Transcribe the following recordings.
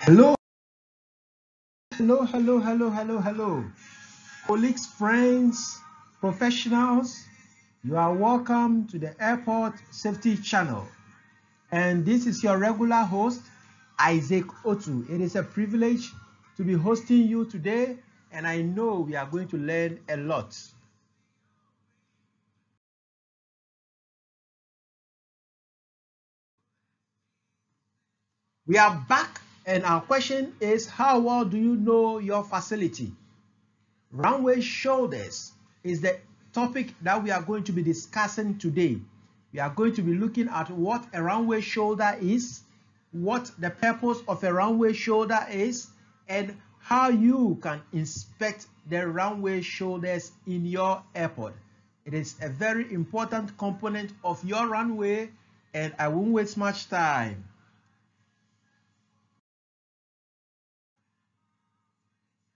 Hello, hello. Colleagues, friends, professionals, you are welcome to the Airport Safety Channel. And this is your regular host, Isaac Otu. It is a privilege to be hosting you today, and I know we are going to learn a lot. We are back, and our question is, how well do you know your facility? Runway shoulders is the topic that we are going to be discussing today. We are going to be looking at what a runway shoulder is, what the purpose of a runway shoulder is, and how you can inspect the runway shoulders in your airport. It is a very important component of your runway, and I won't waste much time.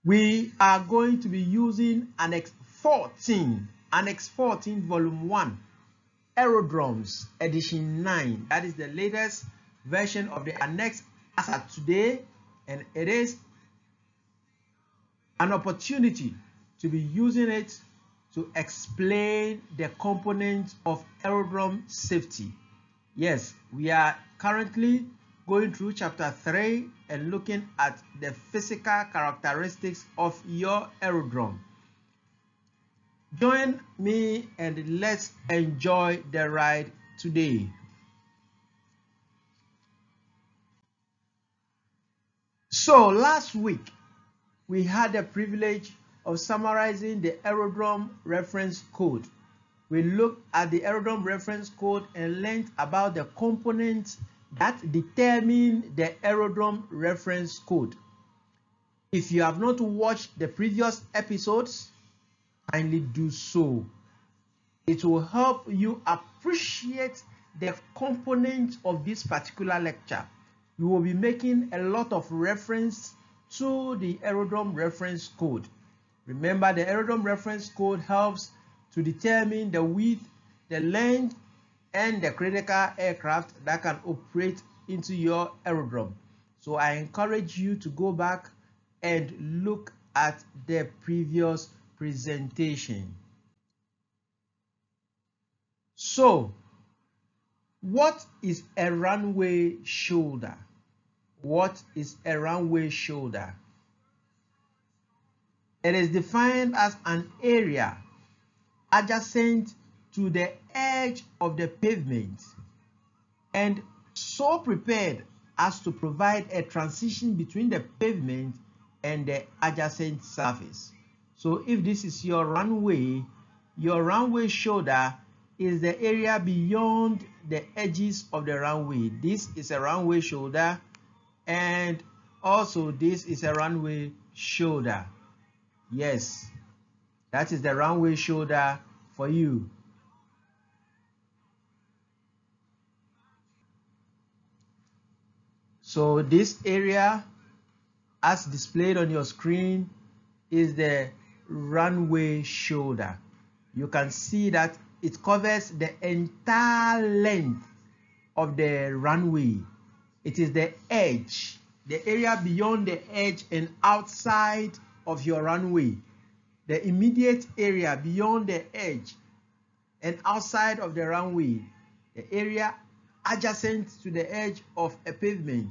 We are going to be using Annex 14, Volume 1, Aerodromes, Edition 9. That is the latest version of the Annex as of today, and it is an opportunity to be using it to explain the components of aerodrome safety. Yes, we are currently going through chapter 3 and looking at the physical characteristics of your aerodrome. Join me and let's enjoy the ride today. So last week we had the privilege of summarizing the Aerodrome Reference Code. We looked at the Aerodrome Reference Code and learned about the components that determine the Aerodrome Reference Code. If you have not watched the previous episodes, kindly do so. It will help you appreciate the components of this particular lecture. We will be making a lot of reference to the Aerodrome Reference Code. Remember, the Aerodrome Reference Code helps to determine the width, the length, and the critical aircraft that can operate into your aerodrome. So I encourage you to go back and look at the previous presentation. So, what is a runway shoulder? What is a runway shoulder? It is defined as an area adjacent to the edge of the pavement and so prepared as to provide a transition between the pavement and the adjacent surface. So if this is your runway shoulder is the area beyond the edges of the runway. This is a runway shoulder, and also this is a runway shoulder. Yes, that is the runway shoulder for you. So this area, as displayed on your screen, is the runway shoulder. You can see that it covers the entire length of the runway. It is the edge, the area beyond the edge and outside of your runway. The immediate area beyond the edge and outside of the runway, the area adjacent to the edge of a pavement,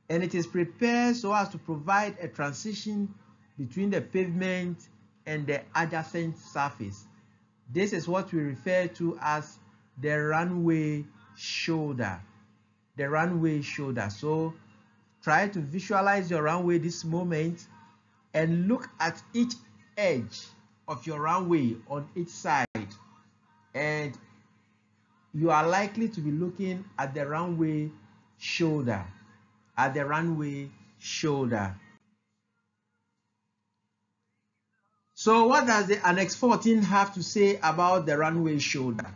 and it is prepared so as to provide a transition between the pavement and the adjacent surface. This is what we refer to as the runway shoulder. The runway shoulder. So try to visualize your runway this moment and look at each edge of your runway on each side, and you are likely to be looking at the runway shoulder. So what does the Annex 14 have to say about the runway shoulder?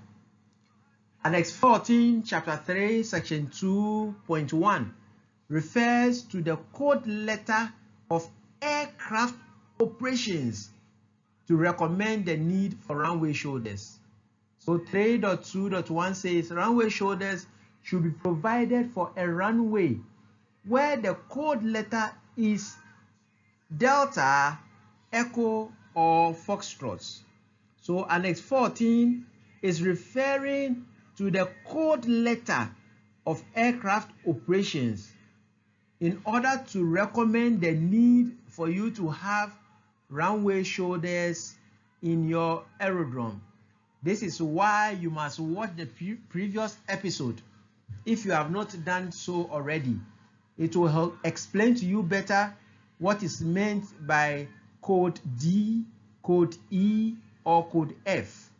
Annex 14, Chapter 3, Section 2.1 refers to the code letter of aircraft operations to recommend the need for runway shoulders. So 3.2.1 says runway shoulders should be provided for a runway where the code letter is Delta, Echo, or Foxtrot. So Annex 14 is referring to the code letter of aircraft operations in order to recommend the need for you to have runway shoulders in your aerodrome. This is why you must watch the previous episode if you have not done so already. It will help explain to you better what is meant by code D, code E, or code F.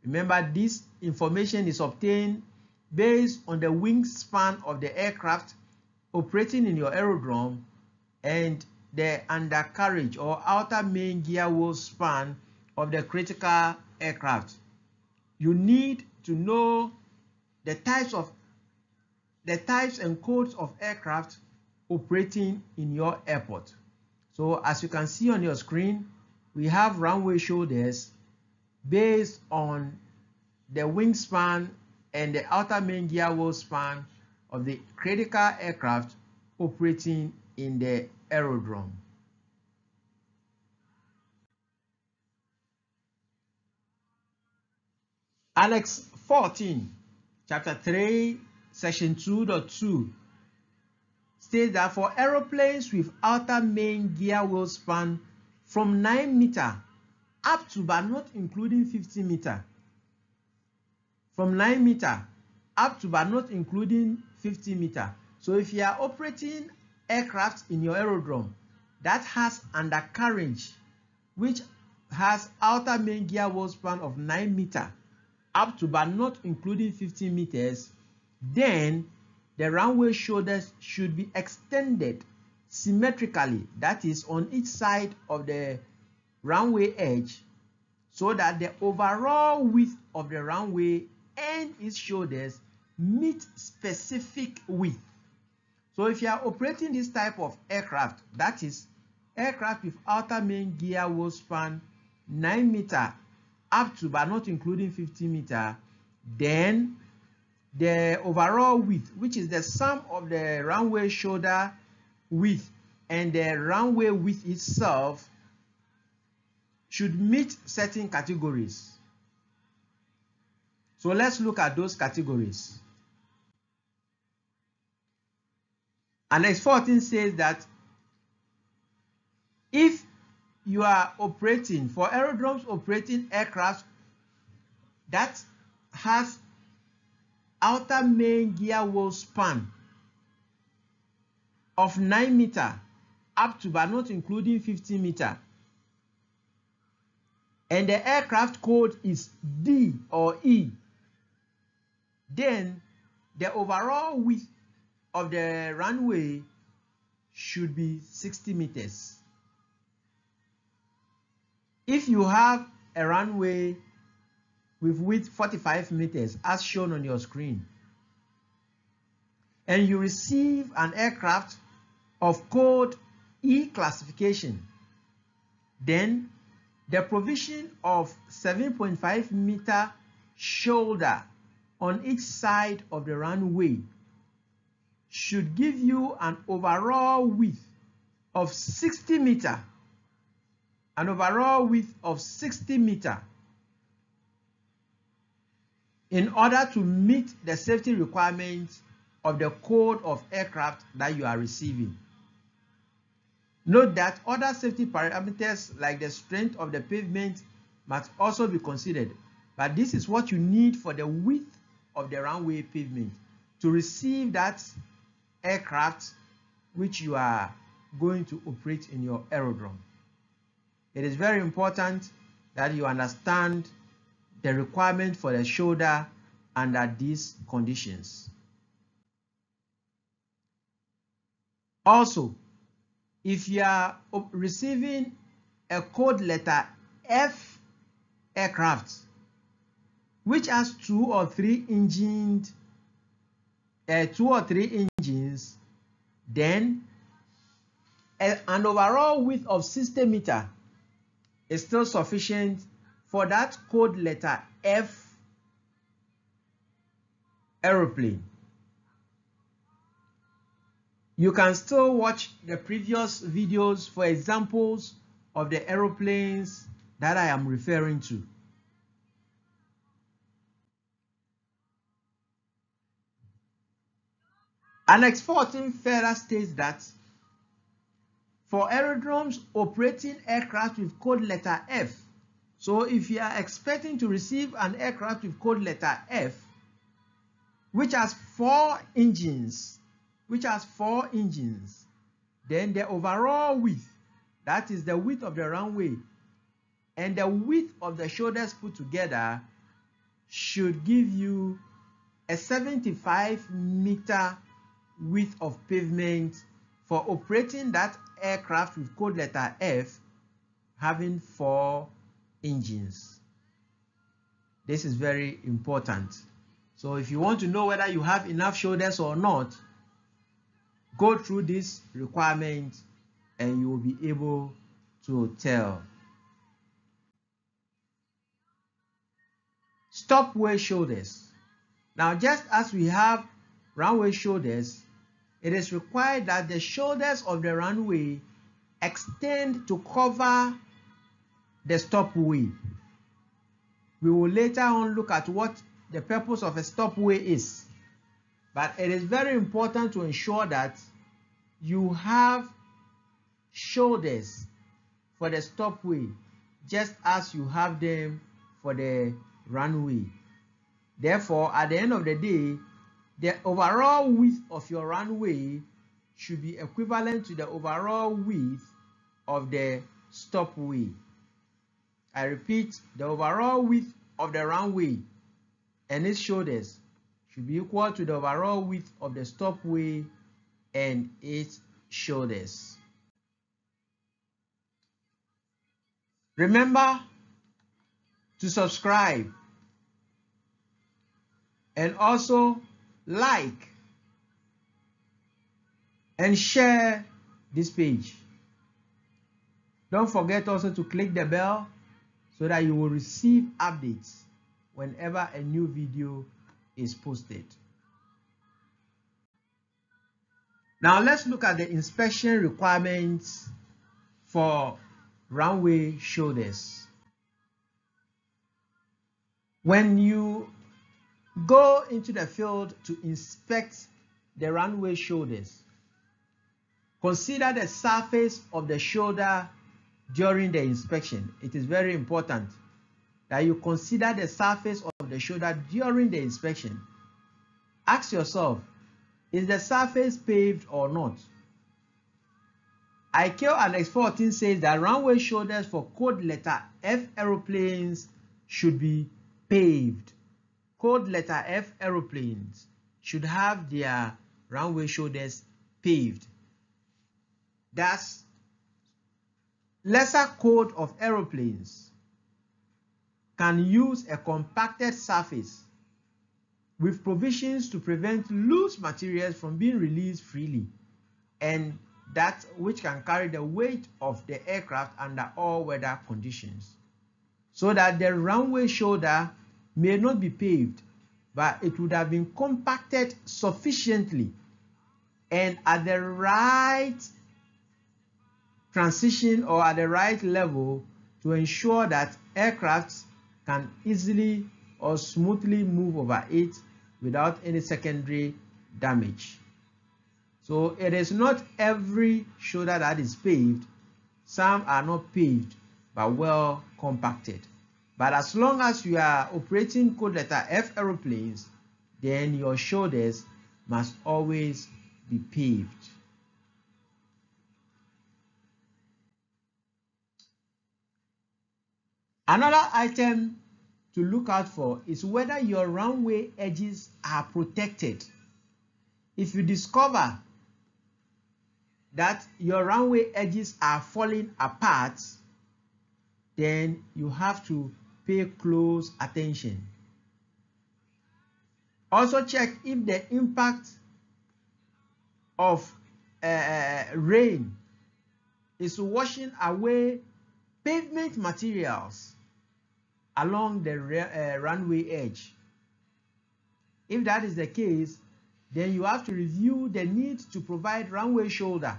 Remember, this information is obtained based on the wingspan of the aircraft operating in your aerodrome and the undercarriage or outer main gear wheel span of the critical aircraft. You need to know the types and codes of aircraft operating in your airport. So as you can see on your screen, we have runway shoulders based on the wingspan and the outer main gear wheel span of the critical aircraft operating in the aerodrome. Annex 14, Chapter 3, Section 2.2 states that for aeroplanes with outer main gear wheel span from 9 meters up to but not including 50 meters, from 9 meters up to but not including 50 meters. So if you are operating aircraft in your aerodrome that has undercarriage which has outer main gear wheel span of 9 meters up to but not including 50 meters, then the runway shoulders should be extended symmetrically, that is on each side of the runway edge, so that the overall width of the runway and its shoulders meet specific width. So if you are operating this type of aircraft, that is aircraft with outer main gear wheel span 9 meters up to but not including 50 meters, then the overall width, which is the sum of the runway shoulder width and the runway width itself, should meet certain categories. So let's look at those categories. Annex 14 says that if you are operating for aerodromes operating aircraft that has outer main gear wheel span of 9 meters up to but not including 50 meters, and the aircraft code is D or E, then the overall width of the runway should be 60 meters. If you have a runway with width 45 meters as shown on your screen, and you receive an aircraft of code E classification, then the provision of 7.5 meter shoulder on each side of the runway should give you an overall width of 60 meters. An overall width of 60 meters in order to meet the safety requirements of the code of aircraft that you are receiving. Note that other safety parameters like the strength of the pavement must also be considered, but this is what you need for the width of the runway pavement to receive that aircraft which you are going to operate in your aerodrome. It is very important that you understand the requirement for the shoulder under these conditions. Also, if you are receiving a code letter F aircraft which has 2 or 3 engines, then an overall width of 60 meters is still sufficient for that code letter F aeroplane. You can still watch the previous videos for examples of the aeroplanes that I am referring to. Annex 14 further states that for aerodromes operating aircraft with code letter F, so if you are expecting to receive an aircraft with code letter F, which has four engines, then the overall width, that is the width of the runway, and the width of the shoulders put together should give you a 75-meter width of pavement for operating that aircraft with code letter F having four engines. This is very important. So if you want to know whether you have enough shoulders or not, go through this requirement and you will be able to tell. Stopway shoulders. Now, just as we have runway shoulders, it is required that the shoulders of the runway extend to cover the stopway. We will later on look at what the purpose of a stopway is, but it is very important to ensure that you have shoulders for the stopway just as you have them for the runway. Therefore, at the end of the day, the overall width of your runway should be equivalent to the overall width of the stopway. I repeat, the overall width of the runway and its shoulders should be equal to the overall width of the stopway and its shoulders. Remember to subscribe and also like and share this page. Don't forget also to click the bell so that you will receive updates whenever a new video is posted. Now let's look at the inspection requirements for runway shoulders. When you go into the field to inspect the runway shoulders, consider the surface of the shoulder during the inspection. It is very important that you consider the surface of the shoulder during the inspection. Ask yourself, is the surface paved or not? ICAO Annex 14 says that runway shoulders for code letter F aeroplanes should be paved. Code letter F aeroplanes should have their runway shoulders paved. Thus, lesser code of aeroplanes can use a compacted surface with provisions to prevent loose materials from being released freely, and that which can carry the weight of the aircraft under all weather conditions, so that the runway shoulder may not be paved, but it would have been compacted sufficiently and at the right transition or at the right level to ensure that aircraft can easily or smoothly move over it without any secondary damage. So it is not every shoulder that is paved. Some are not paved but well compacted. But as long as you are operating code letter F aeroplanes, then your shoulders must always be paved. Another item to look out for is whether your runway edges are protected. If you discover that your runway edges are falling apart, then you have to pay close attention. Also check if the impact of rain is washing away pavement materials along the runway edge. If that is the case, then you have to review the need to provide runway shoulder.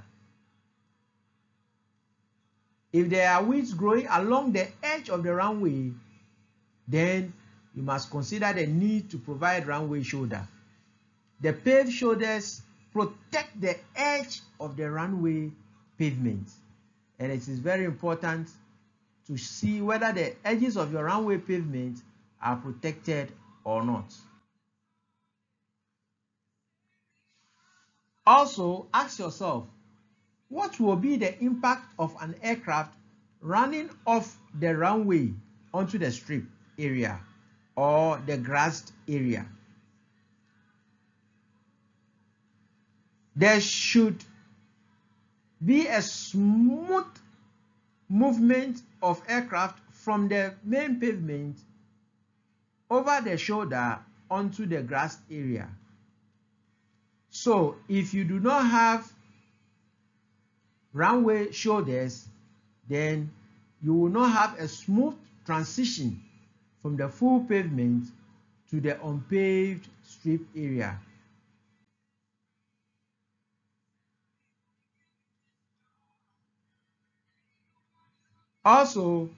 If there are weeds growing along the edge of the runway, then you must consider the need to provide runway shoulder. The paved shoulders protect the edge of the runway pavement, and it is very important to see whether the edges of your runway pavement are protected or not. Also, ask yourself, what will be the impact of an aircraft running off the runway onto the strip area or the grassed area? There should be a smooth movement of aircraft from the main pavement over the shoulder onto the grassed area. So if you do not have runway shoulders, then you will not have a smooth transition from the full pavement to the unpaved strip area. Also,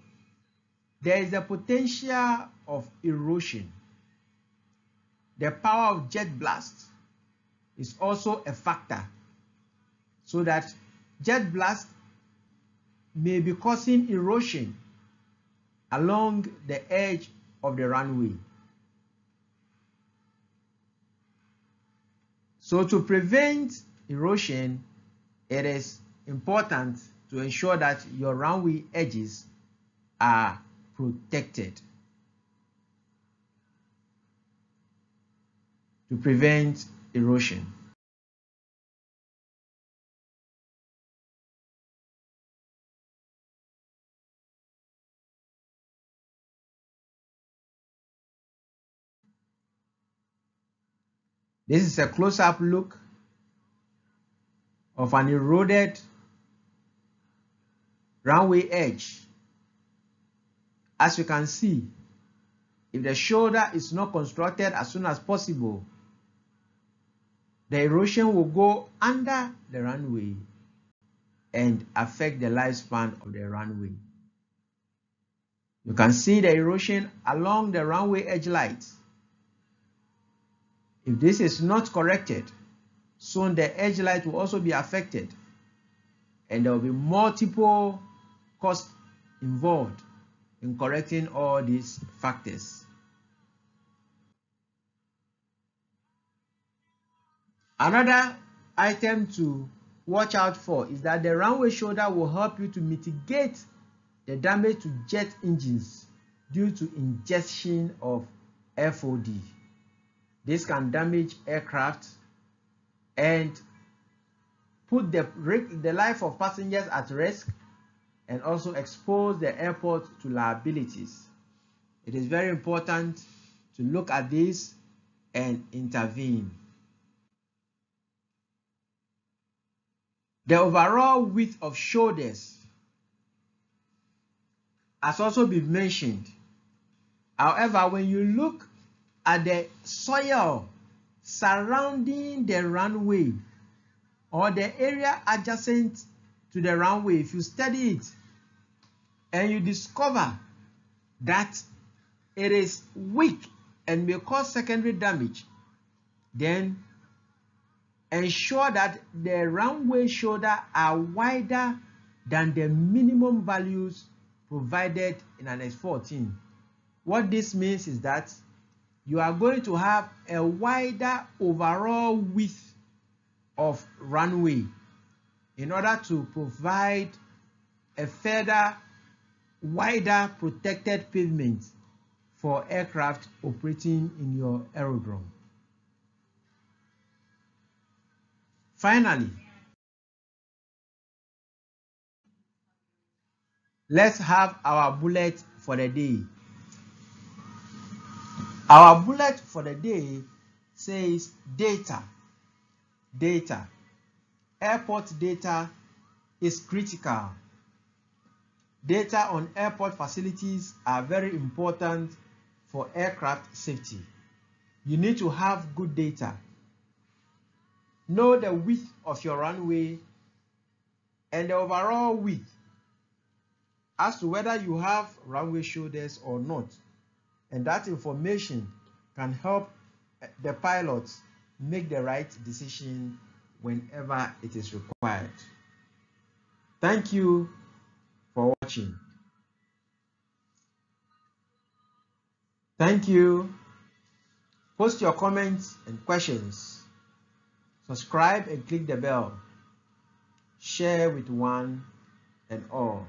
there is the potential of erosion. The power of jet blast is also a factor, so that jet blast may be causing erosion along the edge of the runway. So to prevent erosion, it is important to ensure that your runway edges are protected. To prevent erosion. This is a close-up look of an eroded runway edge. As you can see, if the shoulder is not constructed as soon as possible, the erosion will go under the runway and affect the lifespan of the runway. You can see the erosion along the runway edge lights. If this is not corrected, soon the edge light will also be affected, and there will be multiple costs involved in correcting all these factors. Another item to watch out for is that the runway shoulder will help you to mitigate the damage to jet engines due to ingestion of FOD. This can damage aircraft and put the life of passengers at risk, and also expose the airport to liabilities. It is very important to look at this and intervene. The overall width of shoulders has also been mentioned. However, when you look at the soil surrounding the runway or the area adjacent to the runway, if you study it and you discover that it is weak and may cause secondary damage, then ensure that the runway shoulder are wider than the minimum values provided in Annex 14. What this means is that you are going to have a wider overall width of runway in order to provide a further wider protected pavement for aircraft operating in your aerodrome. Finally, let's have our bullet for the day. Our bullet for the day says data. Data. Airport data is critical. Data on airport facilities are very important for aircraft safety. You need to have good data. Know the width of your runway and the overall width as to whether you have runway shoulders or not. And that information can help the pilots make the right decision whenever it is required. Thank you for watching. Thank you. Post your comments and questions. Subscribe and click the bell. Share with one and all.